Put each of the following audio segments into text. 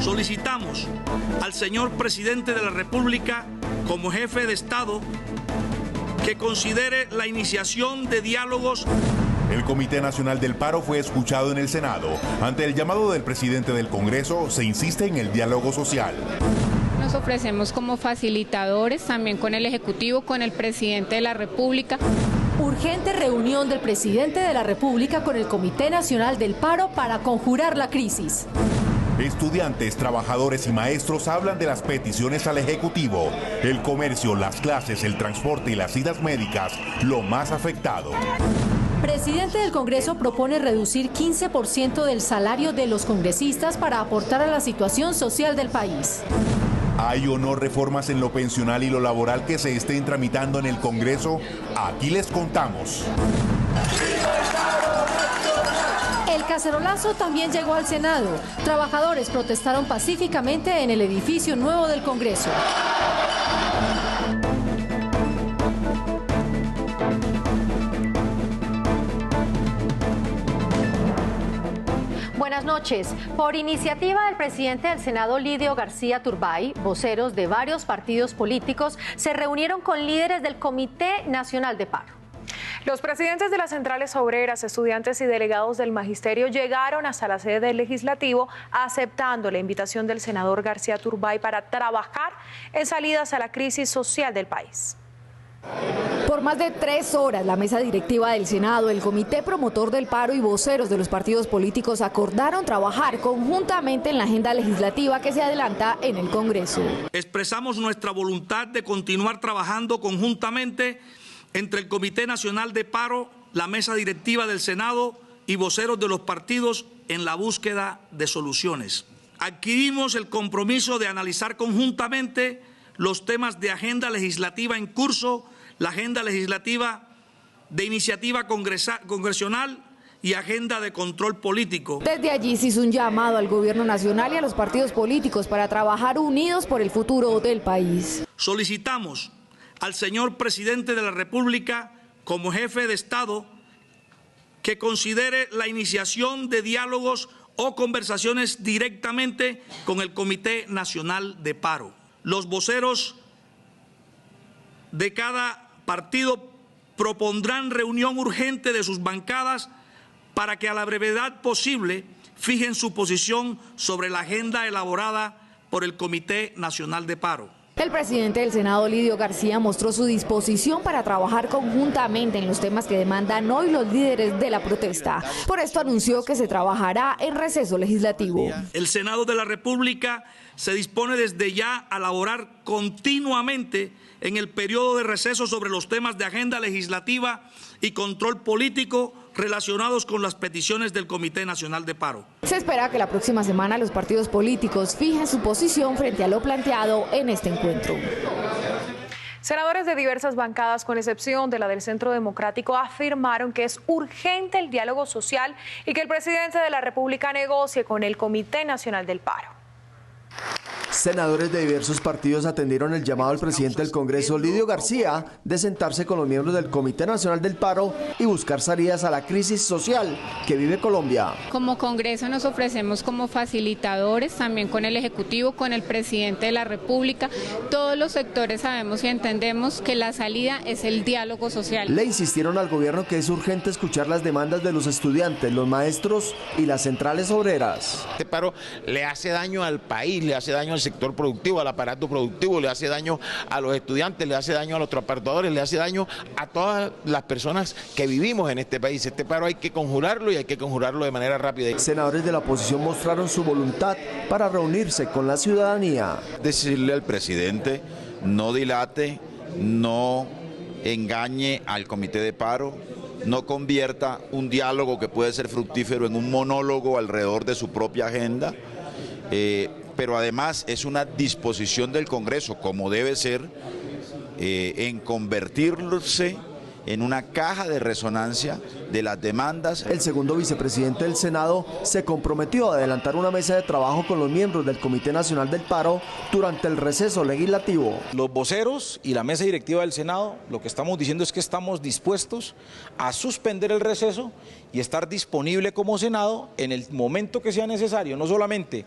Solicitamos al señor presidente de la República, como jefe de Estado, que considere la iniciación de diálogos. El Comité Nacional del Paro fue escuchado en el Senado. Ante el llamado del presidente del Congreso, se insiste en el diálogo social. Nos ofrecemos como facilitadores también con el Ejecutivo, con el presidente de la República. Urgente reunión del presidente de la República con el Comité Nacional del Paro para conjurar la crisis. Estudiantes, trabajadores y maestros hablan de las peticiones al Ejecutivo. El comercio, las clases, el transporte y las citas médicas, lo más afectado. Presidente del Congreso propone reducir 15% del salario de los congresistas para aportar a la situación social del país. ¿Hay o no reformas en lo pensional y lo laboral que se estén tramitando en el Congreso? Aquí les contamos. El cacerolazo también llegó al Senado. Trabajadores protestaron pacíficamente en el edificio nuevo del Congreso. Buenas noches. Por iniciativa del presidente del Senado, Lidio García Turbay, voceros de varios partidos políticos se reunieron con líderes del Comité Nacional de Paro. Los presidentes de las centrales obreras, estudiantes y delegados del magisterio llegaron hasta la sede del Legislativo aceptando la invitación del senador García Turbay para trabajar en salidas a la crisis social del país. Por más de 3 horas, la mesa directiva del Senado, el Comité Promotor del Paro y voceros de los partidos políticos acordaron trabajar conjuntamente en la agenda legislativa que se adelanta en el Congreso. Expresamos nuestra voluntad de continuar trabajando conjuntamente entre el Comité Nacional de Paro, la mesa directiva del Senado y voceros de los partidos en la búsqueda de soluciones. Adquirimos el compromiso de analizar conjuntamente los temas de agenda legislativa en curso, la agenda legislativa de iniciativa congresional y agenda de control político. Desde allí se hizo un llamado al gobierno nacional y a los partidos políticos para trabajar unidos por el futuro del país. Solicitamos al señor presidente de la República, como jefe de Estado, que considere la iniciación de diálogos o conversaciones directamente con el Comité Nacional de Paro. Los voceros de cada partido propondrán reunión urgente de sus bancadas para que a la brevedad posible fijen su posición sobre la agenda elaborada por el Comité Nacional de Paro. El presidente del Senado, Lidio García, mostró su disposición para trabajar conjuntamente en los temas que demandan hoy los líderes de la protesta. Por esto anunció que se trabajará en receso legislativo. El Senado de la República se dispone desde ya a laborar continuamente en el periodo de receso sobre los temas de agenda legislativa y control político relacionados con las peticiones del Comité Nacional de Paro. Se espera que la próxima semana los partidos políticos fijen su posición frente a lo planteado en este encuentro. Senadores de diversas bancadas, con excepción de la del Centro Democrático, afirmaron que es urgente el diálogo social y que el presidente de la República negocie con el Comité Nacional del Paro. Senadores de diversos partidos atendieron el llamado del presidente del Congreso, Lidio García, de sentarse con los miembros del Comité Nacional del Paro y buscar salidas a la crisis social que vive Colombia. Como Congreso nos ofrecemos como facilitadores también con el Ejecutivo, con el presidente de la República. Todos los sectores sabemos y entendemos que la salida es el diálogo social. Le insistieron al gobierno que es urgente escuchar las demandas de los estudiantes, los maestros y las centrales obreras. Este paro le hace daño al país, le hace daño al sector productivo, al aparato productivo, le hace daño a los estudiantes, le hace daño a los transportadores, le hace daño a todas las personas que vivimos en este país. Este paro hay que conjurarlo y hay que conjurarlo de manera rápida. Senadores de la oposición mostraron su voluntad para reunirse con la ciudadanía. Decirle al presidente, no dilate, no engañe al comité de paro, no convierta un diálogo que puede ser fructífero en un monólogo alrededor de su propia agenda, pero además es una disposición del Congreso, como debe ser, en convertirse en una caja de resonancia de las demandas. El segundo vicepresidente del Senado se comprometió a adelantar una mesa de trabajo con los miembros del Comité Nacional del Paro durante el receso legislativo. Los voceros y la mesa directiva del Senado, lo que estamos diciendo es que estamos dispuestos a suspender el receso y estar disponible como Senado en el momento que sea necesario, no solamente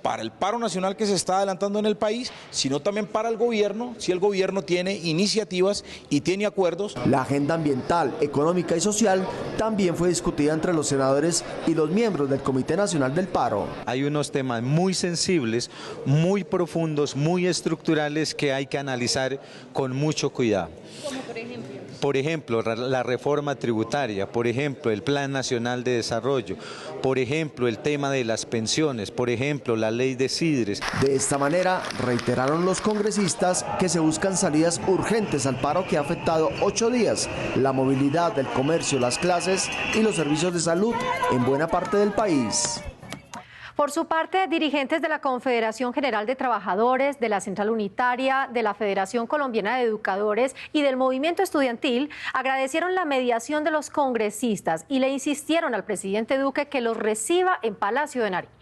para el paro nacional que se está adelantando en el país, sino también para el gobierno, si el gobierno tiene iniciativas y tiene acuerdos. La agenda ambiental, económica y social también fue discutida entre los senadores y los miembros del Comité Nacional del Paro. Hay unos temas muy sensibles, muy profundos, muy estructurales que hay que analizar con mucho cuidado. ¿Como por ejemplo? Por ejemplo, la reforma tributaria, por ejemplo, el Plan Nacional de Desarrollo, por ejemplo, el tema de las pensiones, por ejemplo, la ley de Sidres. De esta manera, reiteraron los congresistas que se buscan salidas urgentes al paro que ha afectado 8 días la movilidad del comercio, las clases y los servicios de salud en buena parte del país. Por su parte, dirigentes de la Confederación General de Trabajadores, de la Central Unitaria, de la Federación Colombiana de Educadores y del Movimiento Estudiantil agradecieron la mediación de los congresistas y le insistieron al presidente Duque que los reciba en Palacio de Nariño.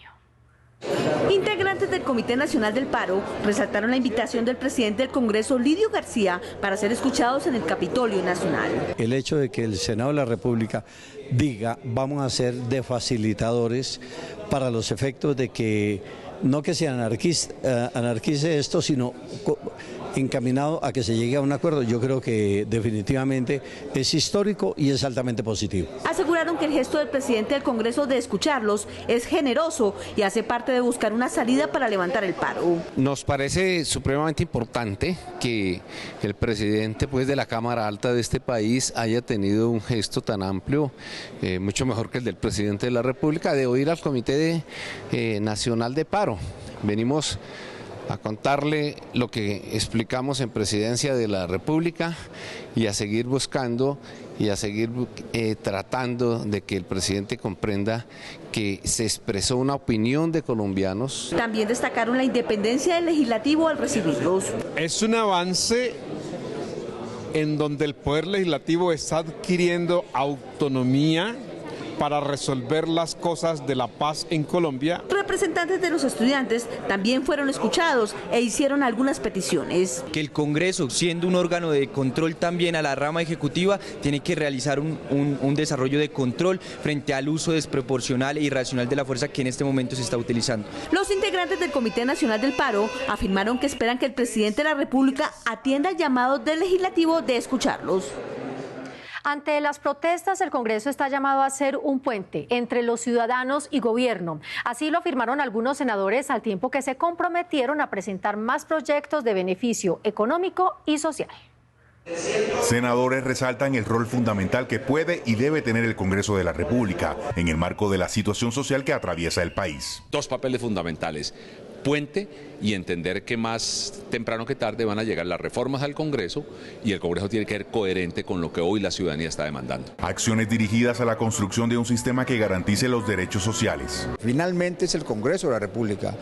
Integrantes del Comité Nacional del Paro resaltaron la invitación del presidente del Congreso, Lidio García, para ser escuchados en el Capitolio Nacional. El hecho de que el Senado de la República diga vamos a ser de facilitadores para los efectos de que no que se anarquice esto, sino encaminado a que se llegue a un acuerdo, yo creo que definitivamente es histórico y es altamente positivo. Aseguraron que el gesto del presidente del Congreso de escucharlos es generoso y hace parte de buscar una salida para levantar el paro. Nos parece supremamente importante que el presidente de la Cámara Alta de este país haya tenido un gesto tan amplio, mucho mejor que el del presidente de la República, de oír al Comité Nacional de Paro. Venimos a contarle lo que explicamos en Presidencia de la República y a seguir buscando y a seguir tratando de que el presidente comprenda que se expresó una opinión de colombianos. También destacaron la independencia del legislativo al recibirlos. Es un avance en donde el Poder Legislativo está adquiriendo autonomía para resolver las cosas de la paz en Colombia. Representantes de los estudiantes también fueron escuchados e hicieron algunas peticiones. Que el Congreso, siendo un órgano de control también a la rama ejecutiva, tiene que realizar un desarrollo de control frente al uso desproporcional e irracional de la fuerza que en este momento se está utilizando. Los integrantes del Comité Nacional del Paro afirmaron que esperan que el presidente de la República atienda el llamado del legislativo de escucharlos. Ante las protestas, el Congreso está llamado a ser un puente entre los ciudadanos y gobierno. Así lo afirmaron algunos senadores al tiempo que se comprometieron a presentar más proyectos de beneficio económico y social. Senadores resaltan el rol fundamental que puede y debe tener el Congreso de la República en el marco de la situación social que atraviesa el país. Dos papeles fundamentales: puente y entender que más temprano que tarde van a llegar las reformas al Congreso y el Congreso tiene que ser coherente con lo que hoy la ciudadanía está demandando. Acciones dirigidas a la construcción de un sistema que garantice los derechos sociales. Finalmente es el Congreso de la República,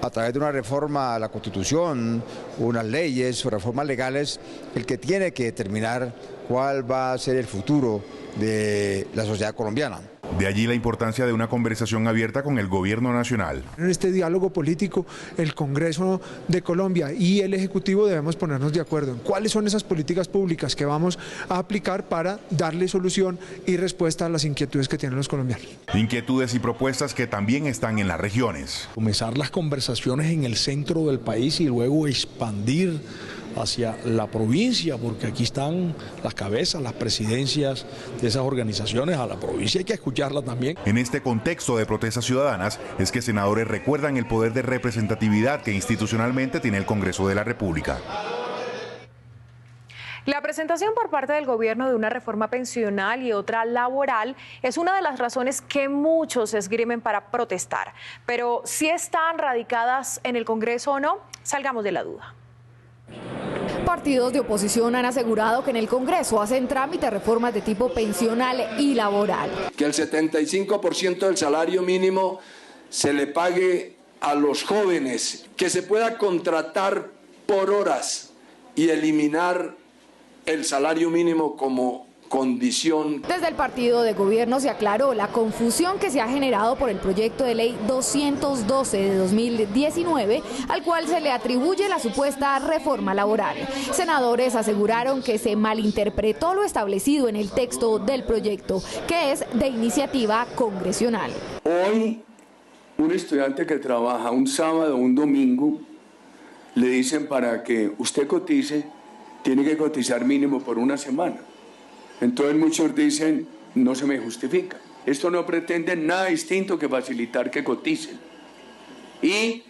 a través de una reforma a la Constitución, unas leyes o reformas legales, el que tiene que determinar cuál va a ser el futuro de la sociedad colombiana. De allí la importancia de una conversación abierta con el gobierno nacional. En este diálogo político, el Congreso de Colombia y el Ejecutivo debemos ponernos de acuerdo en cuáles son esas políticas públicas que vamos a aplicar para darle solución y respuesta a las inquietudes que tienen los colombianos. Inquietudes y propuestas que también están en las regiones. Comenzar las conversaciones en el centro del país y luego expandir hacia la provincia, porque aquí están las cabezas, las presidencias de esas organizaciones. A la provincia hay que escucharla también. En este contexto de protestas ciudadanas es que senadores recuerdan el poder de representatividad que institucionalmente tiene el Congreso de la República. La presentación por parte del gobierno de una reforma pensional y otra laboral es una de las razones que muchos esgrimen para protestar. Pero si están radicadas en el Congreso o no, salgamos de la duda. Partidos de oposición han asegurado que en el Congreso hacen trámite reformas de tipo pensional y laboral. Que el 75% del salario mínimo se le pague a los jóvenes, que se pueda contratar por horas y eliminar el salario mínimo como condición. Desde el partido de gobierno se aclaró la confusión que se ha generado por el proyecto de ley 212 de 2019, al cual se le atribuye la supuesta reforma laboral. Senadores aseguraron que se malinterpretó lo establecido en el texto del proyecto, que es de iniciativa congresional. Hoy, un estudiante que trabaja un sábado o un domingo, le dicen para que usted cotice, tiene que cotizar mínimo por una semana. Entonces muchos dicen, no se me justifica. Esto no pretende nada distinto que facilitar que coticen. Y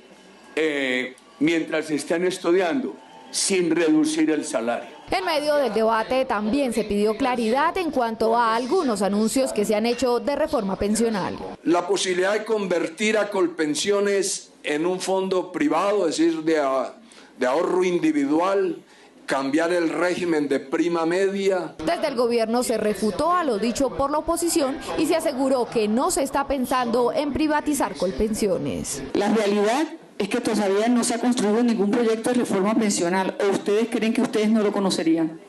mientras están estudiando, sin reducir el salario. En medio del debate también se pidió claridad en cuanto a algunos anuncios que se han hecho de reforma pensional. La posibilidad de convertir a Colpensiones en un fondo privado, es decir, de ahorro individual, cambiar el régimen de prima media. Desde el gobierno se refutó a lo dicho por la oposición y se aseguró que no se está pensando en privatizar Colpensiones. La realidad es que todavía no se ha construido ningún proyecto de reforma pensional. ¿O ustedes creen que ustedes no lo conocerían?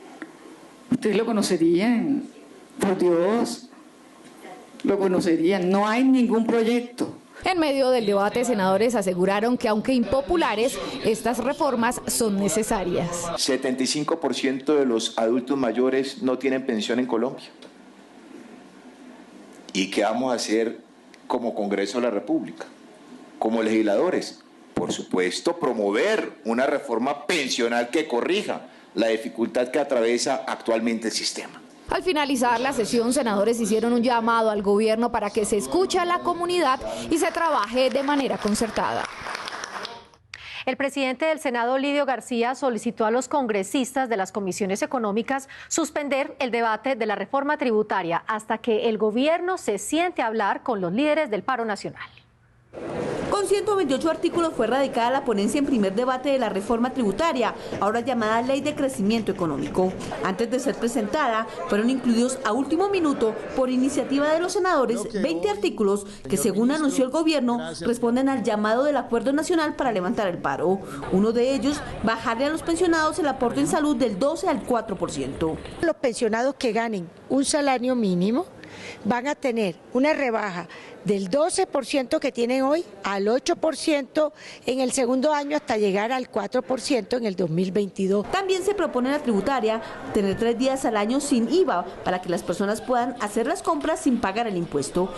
Ustedes lo conocerían, por Dios, lo conocerían. No hay ningún proyecto. En medio del debate, senadores aseguraron que aunque impopulares, estas reformas son necesarias. 75% de los adultos mayores no tienen pensión en Colombia. ¿Y qué vamos a hacer como Congreso de la República? Como legisladores, por supuesto, promover una reforma pensional que corrija la dificultad que atraviesa actualmente el sistema. Al finalizar la sesión, senadores hicieron un llamado al gobierno para que se escuche a la comunidad y se trabaje de manera concertada. El presidente del Senado, Lidio García, solicitó a los congresistas de las comisiones económicas suspender el debate de la reforma tributaria hasta que el gobierno se siente a hablar con los líderes del paro nacional. Con 128 artículos fue radicada la ponencia en primer debate de la reforma tributaria, ahora llamada Ley de Crecimiento Económico. Antes de ser presentada, fueron incluidos a último minuto, por iniciativa de los senadores, 20 artículos que, según anunció el gobierno, responden al llamado del Acuerdo Nacional para levantar el paro. Uno de ellos, bajarle a los pensionados el aporte en salud del 12 al 4%. Los pensionados que ganen un salario mínimo van a tener una rebaja del 12% que tienen hoy al 8% en el segundo año hasta llegar al 4% en el 2022. También se propone en la tributaria tener 3 días al año sin IVA para que las personas puedan hacer las compras sin pagar el impuesto.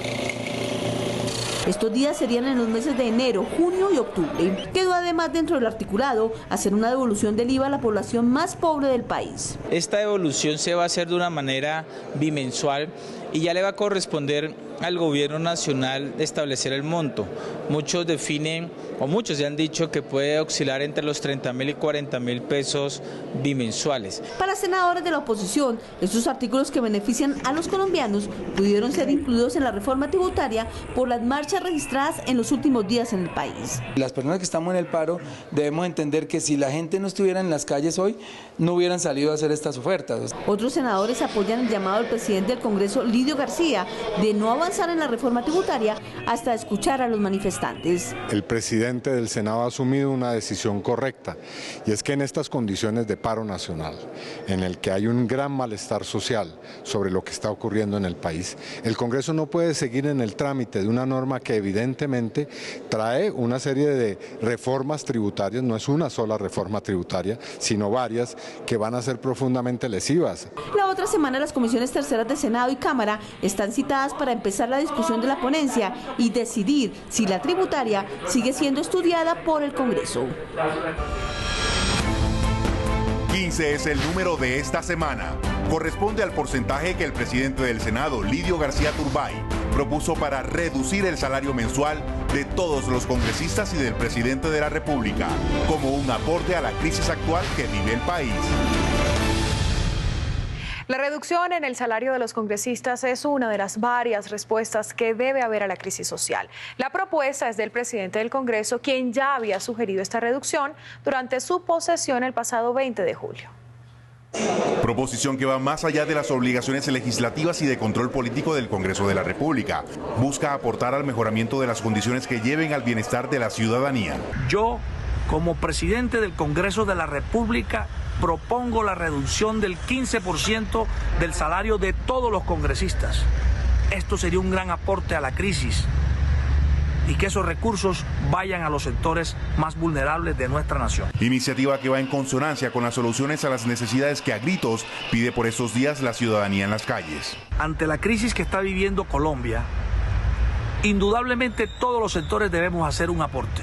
Estos días serían en los meses de enero, junio y octubre. Quedó además dentro del articulado hacer una devolución del IVA a la población más pobre del país. Esta devolución se va a hacer de una manera bimensual y ya le va a corresponder al gobierno nacional establecer el monto. Muchos definen, o muchos ya han dicho que puede oscilar entre los 30.000 y 40.000 pesos bimensuales. Para senadores de la oposición, estos artículos que benefician a los colombianos pudieron ser incluidos en la reforma tributaria por las marchas registradas en los últimos días en el país. Las personas que estamos en el paro debemos entender que si la gente no estuviera en las calles hoy, no hubieran salido a hacer estas ofertas. Otros senadores apoyan el llamado del presidente del Congreso, Lidio García, de no avanzar en la reforma tributaria hasta escuchar a los manifestantes. El presidente del Senado ha asumido una decisión correcta, y es que en estas condiciones de paro nacional, en el que hay un gran malestar social sobre lo que está ocurriendo en el país, el Congreso no puede seguir en el trámite de una norma que evidentemente trae una serie de reformas tributarias, no es una sola reforma tributaria, sino varias que van a ser profundamente lesivas. La otra semana las comisiones terceras de Senado y Cámara están citadas para empezar la discusión de la ponencia y decidir si la tributaria sigue siendo estudiada por el Congreso. 15 es el número de esta semana. Corresponde al porcentaje que el presidente del Senado, Lidio García Turbay, propuso para reducir el salario mensual de todos los congresistas y del presidente de la República, como un aporte a la crisis actual que vive el país. La reducción en el salario de los congresistas es una de las varias respuestas que debe haber a la crisis social. La propuesta es del presidente del Congreso, quien ya había sugerido esta reducción durante su posesión el pasado 20 de julio. Proposición que va más allá de las obligaciones legislativas y de control político del Congreso de la República. Busca aportar al mejoramiento de las condiciones que lleven al bienestar de la ciudadanía. Yo, como presidente del Congreso de la República, propongo la reducción del 15% del salario de todos los congresistas. Esto sería un gran aporte a la crisis y que esos recursos vayan a los sectores más vulnerables de nuestra nación. Iniciativa que va en consonancia con las soluciones a las necesidades que a gritos pide por estos días la ciudadanía en las calles. Ante la crisis que está viviendo Colombia, indudablemente todos los sectores debemos hacer un aporte.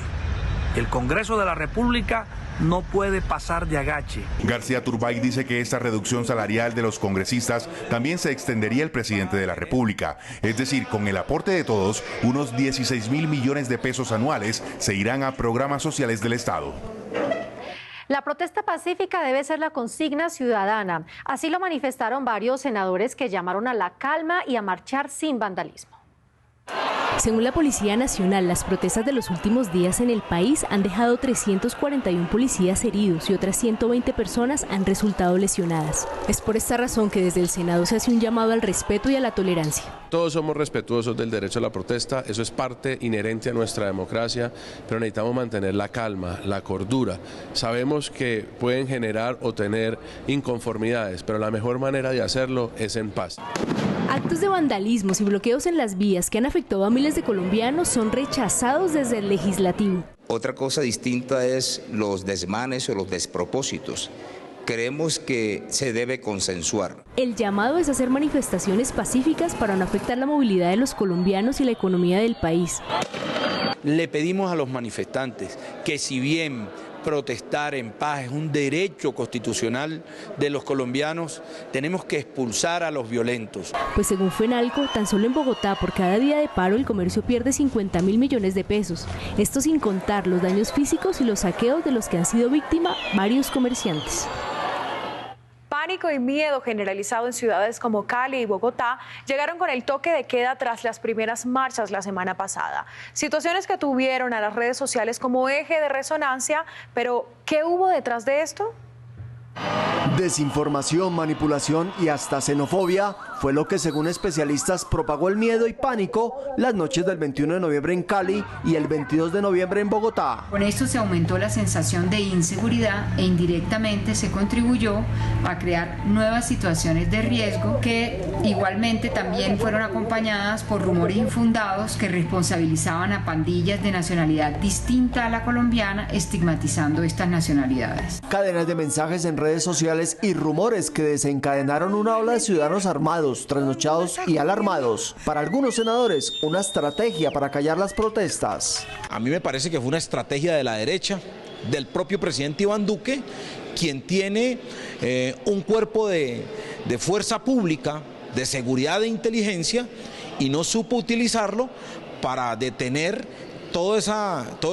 El Congreso de la República no puede pasar de agache. García Turbay dice que esta reducción salarial de los congresistas también se extendería al presidente de la República. Es decir, con el aporte de todos, unos 16.000 millones de pesos anuales se irán a programas sociales del Estado. La protesta pacífica debe ser la consigna ciudadana. Así lo manifestaron varios senadores que llamaron a la calma y a marchar sin vandalismo. Según la Policía Nacional, las protestas de los últimos días en el país han dejado 341 policías heridos y otras 120 personas han resultado lesionadas. Es por esta razón que desde el Senado se hace un llamado al respeto y a la tolerancia. Todos somos respetuosos del derecho a la protesta, eso es parte inherente a nuestra democracia, pero necesitamos mantener la calma, la cordura. Sabemos que pueden generar o tener inconformidades, pero la mejor manera de hacerlo es en paz. Actos de vandalismos y bloqueos en las vías que han afectado a miles de colombianos son rechazados desde el legislativo. Otra cosa distinta es los desmanes o los despropósitos. Creemos que se debe consensuar. El llamado es hacer manifestaciones pacíficas para no afectar la movilidad de los colombianos y la economía del país. Le pedimos a los manifestantes que si bien protestar en paz es un derecho constitucional de los colombianos, tenemos que expulsar a los violentos. Pues según Fenalco, tan solo en Bogotá por cada día de paro el comercio pierde 50.000 millones de pesos. Esto sin contar los daños físicos y los saqueos de los que han sido víctima varios comerciantes. Pánico y miedo generalizado en ciudades como Cali y Bogotá llegaron con el toque de queda tras las primeras marchas la semana pasada. Situaciones que tuvieron a las redes sociales como eje de resonancia, pero ¿qué hubo detrás de esto? Desinformación, manipulación y hasta xenofobia fue lo que, según especialistas, propagó el miedo y pánico las noches del 21 de noviembre en Cali y el 22 de noviembre en Bogotá. Con esto se aumentó la sensación de inseguridad e indirectamente se contribuyó a crear nuevas situaciones de riesgo que igualmente también fueron acompañadas por rumores infundados que responsabilizaban a pandillas de nacionalidad distinta a la colombiana, estigmatizando estas nacionalidades. Cadenas de mensajes en redes sociales y rumores que desencadenaron una ola de ciudadanos armados, trasnochados y alarmados. Para algunos senadores, una estrategia para callar las protestas. A mí me parece que fue una estrategia de la derecha, del propio presidente Iván Duque, quien tiene un cuerpo de fuerza pública, de seguridad e inteligencia, y no supo utilizarlo para detener todos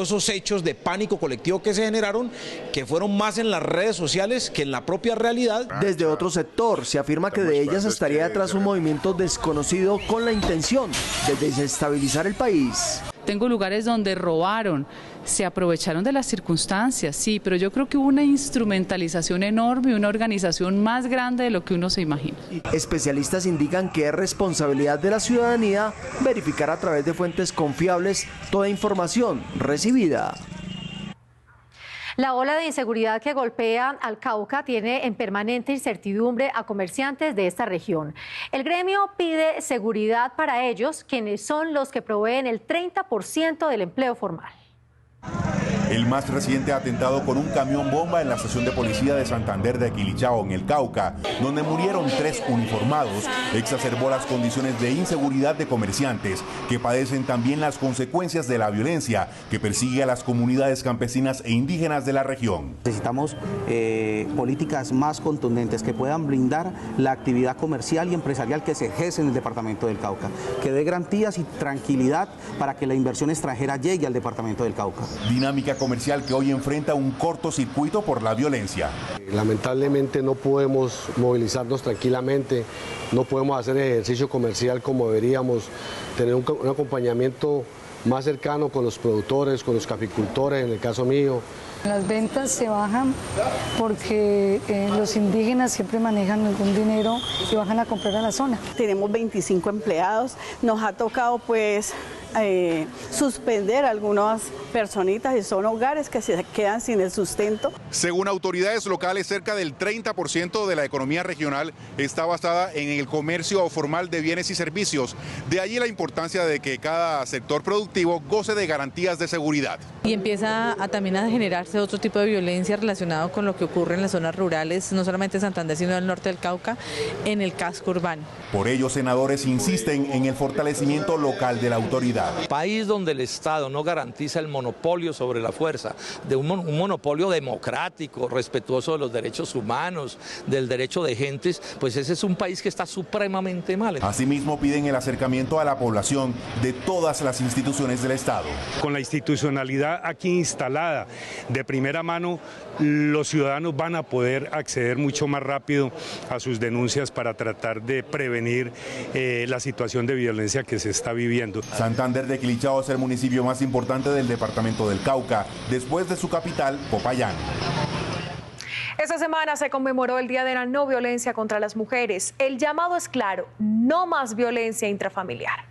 esos hechos de pánico colectivo que se generaron, que fueron más en las redes sociales que en la propia realidad. Desde otro sector se afirma que de ellas estaría detrás un movimiento desconocido con la intención de desestabilizar el país. Tengo lugares donde robaron, se aprovecharon de las circunstancias, sí, pero yo creo que hubo una instrumentalización enorme, una organización más grande de lo que uno se imagina. Especialistas indican que es responsabilidad de la ciudadanía verificar a través de fuentes confiables toda información recibida. La ola de inseguridad que golpea al Cauca tiene en permanente incertidumbre a comerciantes de esta región. El gremio pide seguridad para ellos, quienes son los que proveen el 30% del empleo formal. El más reciente atentado con un camión bomba en la estación de policía de Santander de Aquilichao, en el Cauca, donde murieron 3 uniformados, exacerbó las condiciones de inseguridad de comerciantes, que padecen también las consecuencias de la violencia que persigue a las comunidades campesinas e indígenas de la región. Necesitamos políticas más contundentes que puedan blindar la actividad comercial y empresarial que se ejerce en el departamento del Cauca, que dé garantías y tranquilidad para que la inversión extranjera llegue al departamento del Cauca. Dinámica comercial que hoy enfrenta un cortocircuito por la violencia. Lamentablemente no podemos movilizarnos tranquilamente, no podemos hacer ejercicio comercial como deberíamos, tener un acompañamiento más cercano con los productores, con los caficultores, en el caso mío. Las ventas se bajan porque los indígenas siempre manejan algún dinero y bajan a comprar a la zona. Tenemos 25 empleados, nos ha tocado pues suspender algunas personitas y son hogares que se quedan sin el sustento. Según autoridades locales, cerca del 30% de la economía regional está basada en el comercio formal de bienes y servicios. De allí la importancia de que cada sector productivo goce de garantías de seguridad. Y empieza también a generarse otro tipo de violencia relacionado con lo que ocurre en las zonas rurales, no solamente en Santander, sino en el norte del Cauca, en el casco urbano. Por ello, senadores insisten en el fortalecimiento local de la autoridad. País donde el Estado no garantiza el monopolio sobre la fuerza, de un monopolio democrático, respetuoso de los derechos humanos, del derecho de gentes, pues ese es un país que está supremamente mal. Asimismo, piden el acercamiento a la población de todas las instituciones del Estado. Con la institucionalidad aquí instalada de primera mano, los ciudadanos van a poder acceder mucho más rápido a sus denuncias para tratar de prevenir la situación de violencia que se está viviendo. Santander de Quilichao es el municipio más importante del departamento del Cauca, después de su capital, Popayán. Esta semana se conmemoró el Día de la No Violencia contra las Mujeres. El llamado es claro: no más violencia intrafamiliar.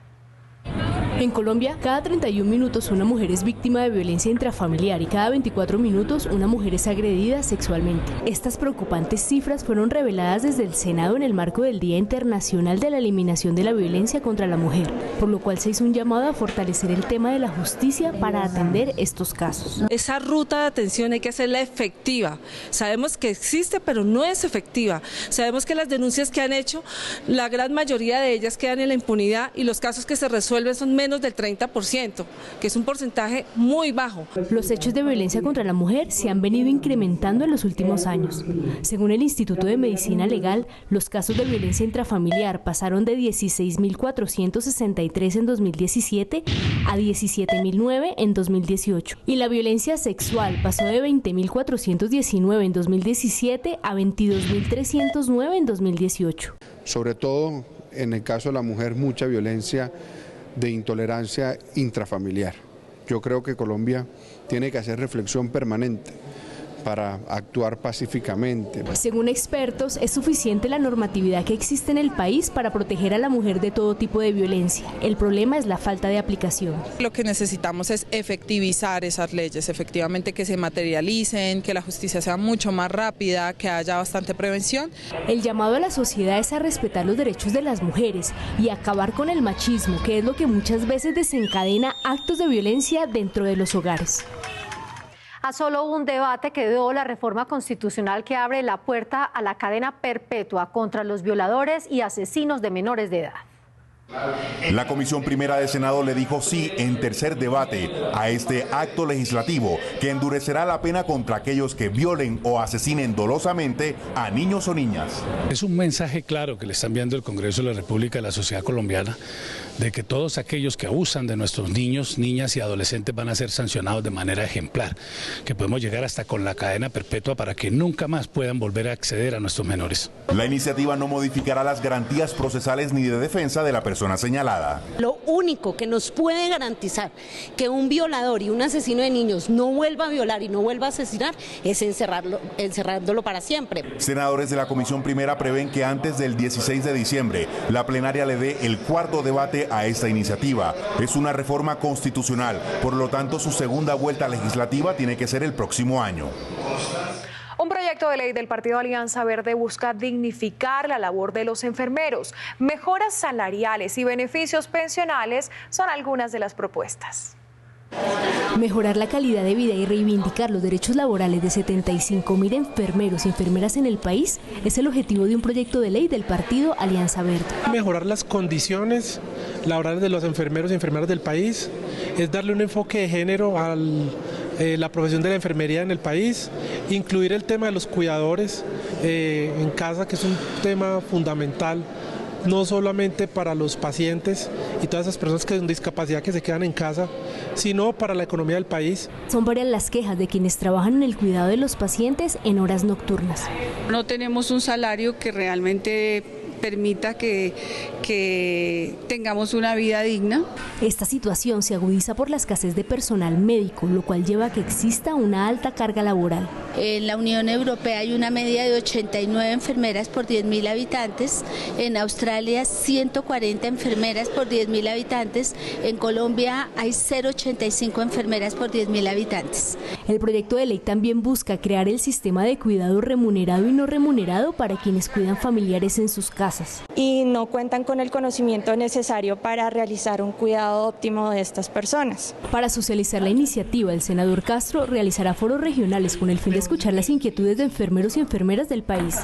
En Colombia, cada 31 minutos una mujer es víctima de violencia intrafamiliar y cada 24 minutos una mujer es agredida sexualmente. Estas preocupantes cifras fueron reveladas desde el Senado en el marco del Día Internacional de la Eliminación de la Violencia contra la Mujer, por lo cual se hizo un llamado a fortalecer el tema de la justicia para atender estos casos. Esa ruta de atención hay que hacerla efectiva. Sabemos que existe, pero no es efectiva. Sabemos que las denuncias que han hecho, la gran mayoría de ellas quedan en la impunidad y los casos que se resuelven son menos del 30%, que es un porcentaje muy bajo. Los hechos de violencia contra la mujer se han venido incrementando en los últimos años. Según el Instituto de Medicina Legal, los casos de violencia intrafamiliar pasaron de 16.463 en 2017 a 17.009 en 2018. Y la violencia sexual pasó de 20.419 en 2017 a 22.309 en 2018. Sobre todo en el caso de la mujer, mucha violencia de intolerancia intrafamiliar. Yo creo que Colombia tiene que hacer reflexión permanente para actuar pacíficamente. Según expertos, es suficiente la normatividad que existe en el país para proteger a la mujer de todo tipo de violencia. El problema es la falta de aplicación. Lo que necesitamos es efectivizar esas leyes, efectivamente que se materialicen, que la justicia sea mucho más rápida, que haya bastante prevención. El llamado a la sociedad es a respetar los derechos de las mujeres y acabar con el machismo, que es lo que muchas veces desencadena actos de violencia dentro de los hogares. A solo un debate quedó la reforma constitucional que abre la puerta a la cadena perpetua contra los violadores y asesinos de menores de edad. La Comisión Primera de Senado le dijo sí en tercer debate a este acto legislativo que endurecerá la pena contra aquellos que violen o asesinen dolosamente a niños o niñas. Es un mensaje claro que le está enviando el Congreso de la República a la sociedad colombiana de que todos aquellos que abusan de nuestros niños, niñas y adolescentes van a ser sancionados de manera ejemplar, que podemos llegar hasta con la cadena perpetua para que nunca más puedan volver a acceder a nuestros menores. La iniciativa no modificará las garantías procesales ni de defensa de la persona señalada. Lo único que nos puede garantizar que un violador y un asesino de niños no vuelva a violar y no vuelva a asesinar es encerrándolo para siempre. Senadores de la Comisión Primera prevén que antes del 16 de diciembre la plenaria le dé el cuarto debate a esta iniciativa. Es una reforma constitucional, por lo tanto su segunda vuelta legislativa tiene que ser el próximo año. Un proyecto de ley del Partido Alianza Verde busca dignificar la labor de los enfermeros. Mejoras salariales y beneficios pensionales son algunas de las propuestas. Mejorar la calidad de vida y reivindicar los derechos laborales de 75.000 enfermeros y enfermeras en el país es el objetivo de un proyecto de ley del Partido Alianza Verde. Mejorar las condiciones laborales de los enfermeros y enfermeras del país, es darle un enfoque de género a la profesión de la enfermería en el país, incluir el tema de los cuidadores en casa, que es un tema fundamental, no solamente para los pacientes y todas esas personas que con discapacidad que se quedan en casa, sino para la economía del país. Son varias las quejas de quienes trabajan en el cuidado de los pacientes en horas nocturnas. No tenemos un salario que realmente permita que que tengamos una vida digna. Esta situación se agudiza por la escasez de personal médico, lo cual lleva a que exista una alta carga laboral. En la Unión Europea hay una media de 89 enfermeras por 10.000 habitantes, en Australia 140 enfermeras por 10.000 habitantes, en Colombia hay 0,85 enfermeras por 10.000 habitantes. El proyecto de ley también busca crear el sistema de cuidado remunerado y no remunerado para quienes cuidan familiares en sus casas. Y no cuentan con el conocimiento necesario para realizar un cuidado óptimo de estas personas. Para socializar la iniciativa, el senador Castro realizará foros regionales con el fin de escuchar las inquietudes de enfermeros y enfermeras del país.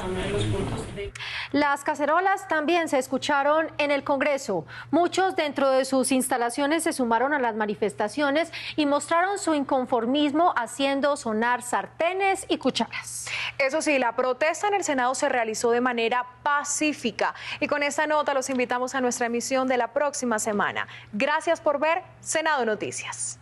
Las cacerolas también se escucharon en el Congreso. Muchos dentro de sus instalaciones se sumaron a las manifestaciones y mostraron su inconformismo haciendo sonar sartenes y cucharas. Eso sí, la protesta en el Senado se realizó de manera pacífica. Y con esta nota los invitamos a nuestra emisión de la próxima semana. Gracias por ver Senado Noticias.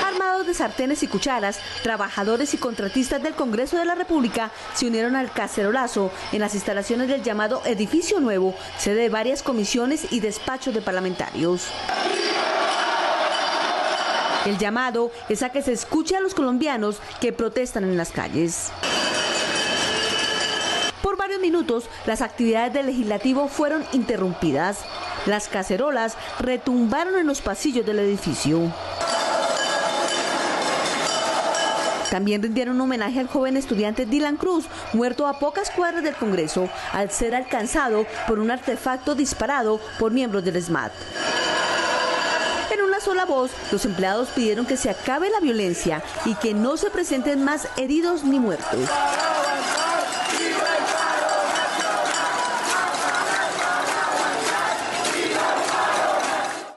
Armados de sartenes y cucharas, trabajadores y contratistas del Congreso de la República se unieron al cacerolazo en las instalaciones del llamado Edificio Nuevo, sede de varias comisiones y despachos de parlamentarios. El llamado es a que se escuche a los colombianos que protestan en las calles. Por varios minutos, las actividades del legislativo fueron interrumpidas. Las cacerolas retumbaron en los pasillos del edificio. También rindieron un homenaje al joven estudiante Dylan Cruz, muerto a pocas cuadras del Congreso, al ser alcanzado por un artefacto disparado por miembros del SMAT. En una sola voz, los empleados pidieron que se acabe la violencia y que no se presenten más heridos ni muertos.